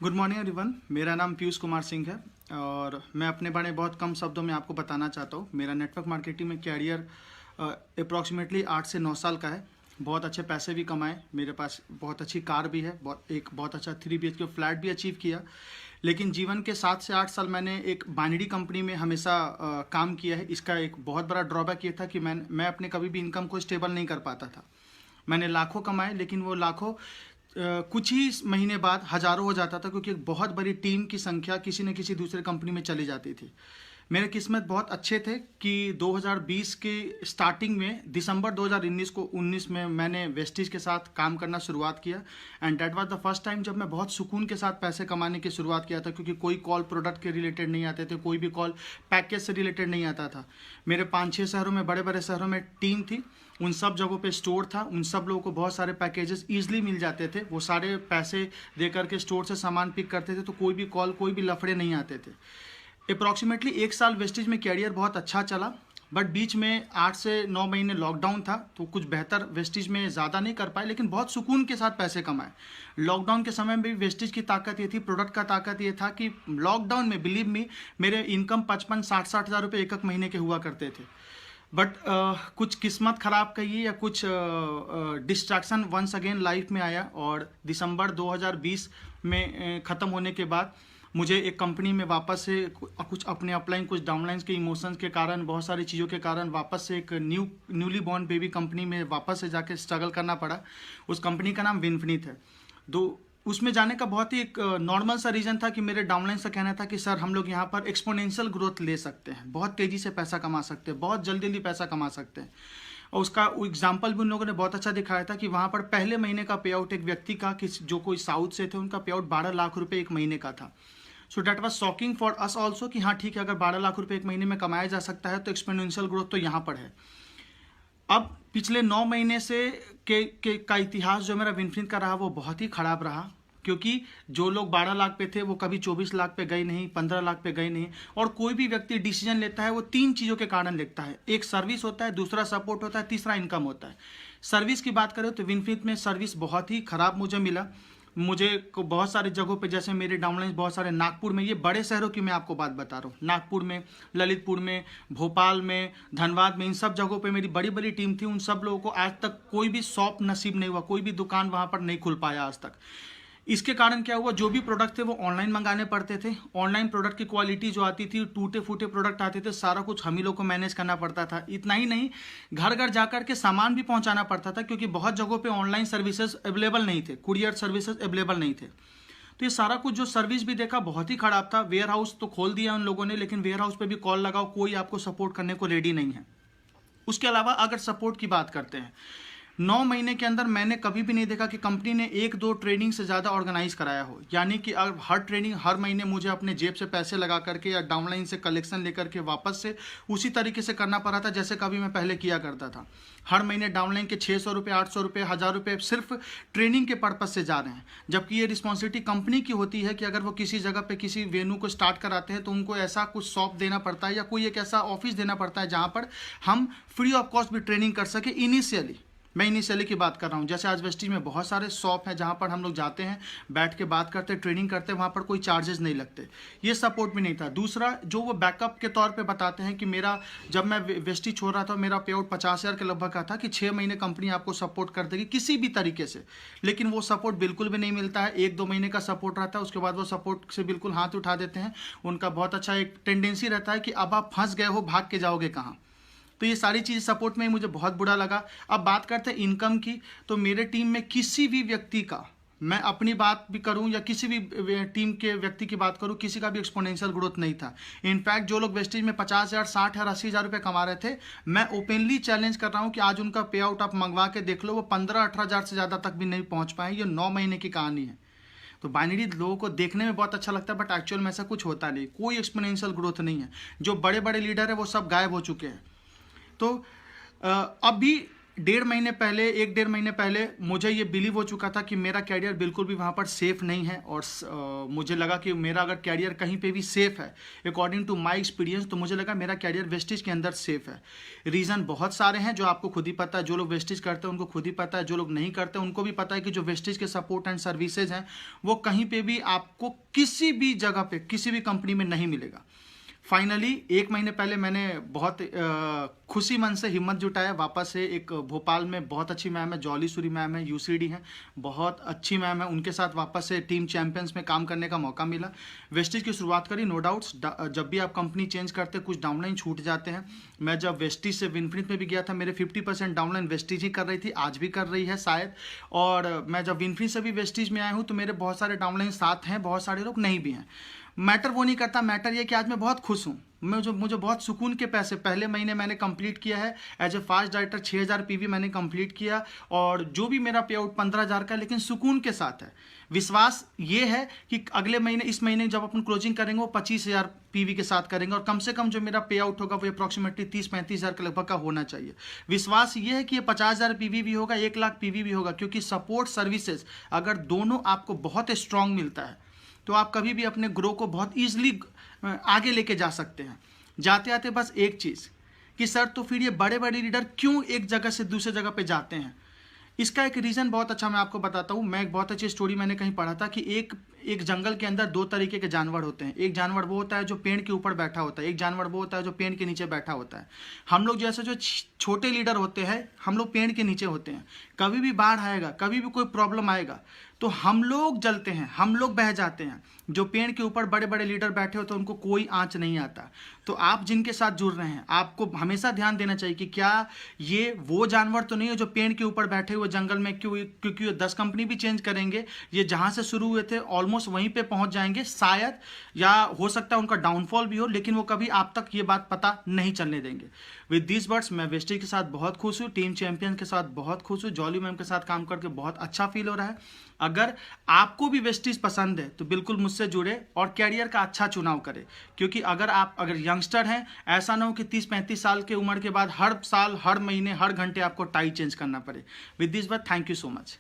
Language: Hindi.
Good morning everyone. मेरा नाम पीयूष कुमार सिंह है और मैं अपने बारे में बहुत कम शब्दों में आपको बताना चाहता हूँ। मेरा नेटवर्क मार्केटिंग में कैरियर अप्रॉक्सीमेटली 8 से 9 साल का है। बहुत अच्छे पैसे भी कमाए, मेरे पास बहुत अच्छी कार भी है, बहुत अच्छा 3 BHK फ्लैट भी अचीव किया। लेकिन जीवन के 7 से 8 साल मैंने एक बाइनरी कंपनी में हमेशा काम किया है। इसका एक बहुत बड़ा ड्रॉबैक ये था कि मैं अपने कभी भी इनकम को स्टेबल नहीं कर पाता था। मैंने लाखों कमाए, लेकिन वो लाखों कुछ ही महीने बाद हजारों हो जाता था, क्योंकि एक बहुत बड़ी टीम की संख्या किसी न किसी दूसरे कंपनी में चली जाती थी। मेरे किस्मत बहुत अच्छे थे कि 2020 के स्टार्टिंग में दिसंबर 2019 में मैंने वेस्टिज के साथ काम करना शुरुआत किया। And that was the first time जब मैं बहुत सुकून के साथ पैसे कमाने की शुरुआत किया था, क्योंकि कोई कॉल प्रोडक्ट के रिलेटेड नहीं आते थे, कोई भी कॉल पैकेज से रिलेटेड नहीं आता था। मेरे 5-6 शहरों में, बड़े बड़े शहरों में टीम थी, उन सब जगहों पे स्टोर था, उन सब लोगों को बहुत सारे पैकेजेस ईजिली मिल जाते थे। वो सारे पैसे दे करके स्टोर से सामान पिक करते थे, तो कोई भी कॉल, कोई भी लफड़े नहीं आते थे। अप्रॉक्सीमेटली 1 साल वेस्टिज में कैरियर बहुत अच्छा चला, बट बीच में 8 से 9 महीने लॉकडाउन था, तो कुछ बेहतर वेस्टिज में ज़्यादा नहीं कर पाए, लेकिन बहुत सुकून के साथ पैसे कमाए। लॉकडाउन के समय में भी वेस्टिज की ताकत ये थी, प्रोडक्ट का ताकत ये था कि लॉकडाउन में बिलीव मी मेरे इनकम 55-60 हज़ार रुपये एक महीने के हुआ करते थे। बट कुछ किस्मत ख़राब कहिए या कुछ डिस्ट्रैक्शन वंस अगेन लाइफ में आया, और दिसंबर 2020 में ख़त्म होने के बाद मुझे एक कंपनी में वापस से कुछ अपने अपलाइन, कुछ डाउनलाइंस के इमोशंस के कारण, बहुत सारी चीज़ों के कारण वापस से एक न्यूली बॉर्न बेबी कंपनी में वापस से जाके स्ट्रगल करना पड़ा। उस कंपनी का नाम विनफिनिट है। उसमें जाने का बहुत ही एक नॉर्मल सा रीज़न था कि मेरे डाउनलाइन से कहना था कि सर, हम लोग यहाँ पर एक्सपोनेंशियल ग्रोथ ले सकते हैं, बहुत तेज़ी से पैसा कमा सकते हैं, बहुत जल्दी पैसा कमा सकते हैं। और उसका एग्जाम्पल भी उन लोगों ने बहुत अच्छा दिखाया था कि वहाँ पर पहले महीने का पे आउट एक व्यक्ति का, जो कोई साउथ से थे, उनका पे आउट 12 लाख रुपये एक महीने का था। So that was shocking for us also कि हाँ ठीक है, अगर 12 लाख रुपये एक महीने में कमाया जा सकता है तो एक्सपोनेंशियल ग्रोथ तो यहाँ पर है। अब पिछले 9 महीने से का इतिहास जो मेरा विनफिनिट का रहा, वो बहुत ही खराब रहा, क्योंकि जो लोग 12 लाख पे थे वो कभी 24 लाख पे गए नहीं, 15 लाख पे गए नहीं। और कोई भी व्यक्ति डिसीजन लेता है वो 3 चीज़ों के कारण लेता है। एक सर्विस होता है, दूसरा सपोर्ट होता है, तीसरा इनकम होता है। सर्विस की बात करें तो विनफिनिट में सर्विस बहुत ही खराब मुझे मिला। मुझे बहुत सारी जगहों पे, जैसे मेरे डाउनलाइन बहुत सारे नागपुर में, ये बड़े शहरों की मैं आपको बात बता रहा हूँ, नागपुर में, ललितपुर में, भोपाल में, धनबाद में, इन सब जगहों पे मेरी बड़ी बड़ी टीम थी। उन सब लोगों को आज तक कोई भी शॉप नसीब नहीं हुआ, कोई भी दुकान वहाँ पर नहीं खुल पाया आज तक। इसके कारण क्या हुआ, जो भी प्रोडक्ट थे वो ऑनलाइन मंगाने पड़ते थे। ऑनलाइन प्रोडक्ट की क्वालिटी जो आती थी, टूटे फूटे प्रोडक्ट आते थे, सारा कुछ हम ही लोग को मैनेज करना पड़ता था। इतना ही नहीं, घर घर जाकर के सामान भी पहुंचाना पड़ता था, क्योंकि बहुत जगहों पे ऑनलाइन सर्विसेज अवेलेबल नहीं थे, कुरियर सर्विसेज अवेलेबल नहीं थे। तो ये सारा कुछ जो सर्विस भी देखा बहुत ही खराब था। वेयर हाउस तो खोल दिया उन लोगों ने, लेकिन वेयर हाउस पे भी कॉल लगाओ, कोई आपको सपोर्ट करने को रेडी नहीं है। उसके अलावा अगर सपोर्ट की बात करते हैं, 9 महीने के अंदर मैंने कभी भी नहीं देखा कि कंपनी ने 1-2 ट्रेनिंग से ज़्यादा ऑर्गेनाइज कराया हो। यानी कि हर ट्रेनिंग, हर महीने मुझे अपने जेब से पैसे लगा करके या डाउनलाइन से कलेक्शन लेकर के वापस से उसी तरीके से करना पड़ा था जैसे कभी मैं पहले किया करता था। हर महीने डाउनलाइन के 600 रुपये, 800 रुपये, 1000 रुपये सिर्फ ट्रेनिंग के पर्पज से जा रहे हैं। जबकि ये रिस्पॉन्सिबिलिटी कंपनी की होती है कि अगर वो किसी जगह पे किसी वेन्यू को स्टार्ट कराते हैं तो उनको ऐसा कुछ शॉप देना पड़ता है या कोई एक ऐसा ऑफिस देना पड़ता है जहाँ पर हम फ्री ऑफ कॉस्ट भी ट्रेनिंग कर सके। इनिशियली मैं इनिशियली की बात कर रहा हूँ। जैसे आज वेस्टिज में बहुत सारे शॉप हैं जहाँ पर हम लोग जाते हैं, बैठ के बात करते हैं, ट्रेनिंग करते हैं, वहाँ पर कोई चार्जेस नहीं लगते। ये सपोर्ट भी नहीं था। दूसरा, जो वो बैकअप के तौर पे बताते हैं कि मेरा, जब मैं वेस्टिज छोड़ रहा था, मेरा पे आउट 50 हज़ार के लगभग का था कि 6 महीने कंपनी आपको सपोर्ट कर देगी किसी भी तरीके से। लेकिन वो सपोर्ट बिल्कुल भी नहीं मिलता है। 1-2 महीने का सपोर्ट रहता है, उसके बाद वो सपोर्ट से बिल्कुल हाथ उठा देते हैं। उनका बहुत अच्छा एक टेंडेंसी रहता है कि अब आप फंस गए हो, भाग के जाओगे कहाँ। तो ये सारी चीज़ सपोर्ट में मुझे बहुत बुरा लगा। अब बात करते हैं इनकम की, तो मेरे टीम में किसी भी व्यक्ति का, मैं अपनी बात भी करूं या किसी भी टीम के व्यक्ति की बात करूं, किसी का भी एक्सपोनेंशियल ग्रोथ नहीं था। इनफैक्ट जो लोग वेस्टेज में 50,000, 60,000, 80,000 रुपये कमा रहे थे, मैं ओपनली चैलेंज कर रहा हूं कि आज उनका पे आउट आप मंगवा के देख लो, वो 15-18,000 से ज़्यादा तक भी नहीं पहुँच पाए। ये 9 महीने की कहानी है। तो बाइनरी लोगों को देखने में बहुत अच्छा लगता है, बट एक्चुअल में ऐसा कुछ होता नहीं, कोई एक्सपोनेंशियल ग्रोथ नहीं है। जो बड़े बड़े लीडर है वो सब गायब हो चुके हैं। तो अब भी 1 डेढ़ महीने पहले मुझे ये बिलीव हो चुका था कि मेरा कैरियर बिल्कुल भी वहाँ पर सेफ नहीं है, और मुझे लगा कि मेरा अगर कैरियर कहीं पे भी सेफ है अकॉर्डिंग टू माय एक्सपीरियंस, तो मुझे लगा मेरा कैरियर वेस्टिज के अंदर सेफ है। रीज़न बहुत सारे हैं जो आपको खुद ही पता है, जो लोग वेस्टिज करते हैं उनको खुद ही पता है, जो लोग नहीं करते उनको भी पता है कि जो वेस्टिज के सपोर्ट एंड सर्विसेज हैं वो कहीं पर भी आपको किसी भी जगह पर किसी भी कंपनी में नहीं मिलेगा। फाइनली 1 महीने पहले मैंने बहुत खुशी मन से हिम्मत जुटाया, वापस से एक भोपाल में बहुत अच्छी मैम है, जॉलीसुरी मैम है, यूसीडी है, बहुत अच्छी मैम है, उनके साथ वापस से टीम चैंपियंस में काम करने का मौका मिला। वेस्टिज की शुरुआत करी, नो डाउट्स। जब भी आप कंपनी चेंज करते कुछ डाउनलाइन छूट जाते हैं। मैं जब वेस्टिज से विनफ्रीत में भी गया था, मेरे 50% डाउनलाइन वेस्टिज ही कर रही थी, आज भी कर रही है शायद। और मैं जब विनफ्रीत से भी वेस्टिज में आया हूँ तो मेरे बहुत सारे डाउनलाइन साथ हैं, बहुत सारे लोग नहीं भी हैं। मैटर वो नहीं करता, मैटर ये कि आज मैं बहुत खुश हूँ। मुझे बहुत सुकून के पैसे पहले महीने मैंने कंप्लीट किया है as a fast director. 6000 PV मैंने कंप्लीट किया, और जो भी मेरा पे आउट 15000 का, लेकिन सुकून के साथ है। विश्वास ये है कि अगले महीने, इस महीने जब अपन क्लोजिंग करेंगे वो 25000 पीवी के साथ करेंगे, और कम से कम जो मेरा पे आउट होगा वो अप्रॉक्सीमेटली 30-35 के लगभग का होना चाहिए। विश्वास ये है कि ये 50000 पीवी भी होगा, 1 लाख पीवी भी होगा, क्योंकि सपोर्ट सर्विसेज अगर दोनों आपको बहुत स्ट्रांग मिलता है तो आप कभी भी अपने ग्रो को बहुत ईजिली आगे लेके जा सकते हैं। जाते आते बस एक चीज़ कि सर तो फिर ये बड़े बड़े लीडर क्यों एक जगह से दूसरे जगह पे जाते हैं, इसका एक रीज़न बहुत अच्छा मैं आपको बताता हूँ। मैं एक बहुत अच्छी स्टोरी मैंने कहीं पढ़ा था कि एक जंगल के अंदर 2 तरीके के जानवर होते हैं। एक जानवर वो होता है जो पेड़ के ऊपर बैठा होता है, एक जानवर वो होता है जो पेड़ के नीचे बैठा होता है। हम लोग जैसे जो छोटे लीडर होते हैं, हम लोग पेड़ के नीचे होते हैं। कभी भी बाढ़ आएगा, कभी भी कोई प्रॉब्लम आएगा तो हम लोग जलते हैं, हम लोग बह जाते हैं। जो पेड़ के ऊपर बड़े बड़े लीडर बैठे होते हैं उनको कोई आंच नहीं आता। तो आप जिनके साथ जुड़ रहे हैं, आपको हमेशा ध्यान देना चाहिए कि क्या ये वो जानवर तो नहीं है जो पेड़ के ऊपर बैठे हुए जंगल में, क्योंकि 10 कंपनी भी चेंज करेंगे, ये जहां से शुरू हुए थे ऑलमोस्ट वहीं पे पहुंच जाएंगे शायद, या हो सकता है उनका डाउनफॉल भी हो, लेकिन वो कभी आप तक ये बात पता नहीं चलने देंगे। विद दिस वर्ड्स, मैं वेस्टिज के साथ बहुत खुश हूँ, टीम चैंपियन के साथ बहुत खुश हूँ, जॉली मैम के साथ काम करके बहुत अच्छा फील हो रहा है। अगर आपको भी वेस्टिज पसंद है तो बिल्कुल मुझसे जुड़े और कैरियर का अच्छा चुनाव करें, क्योंकि अगर यंगस्टर हैं, ऐसा ना हो कि 30-35 साल की उम्र के बाद हर साल, हर महीने, हर घंटे आपको टाई चेंज करना पड़े। With this word, thank you so much.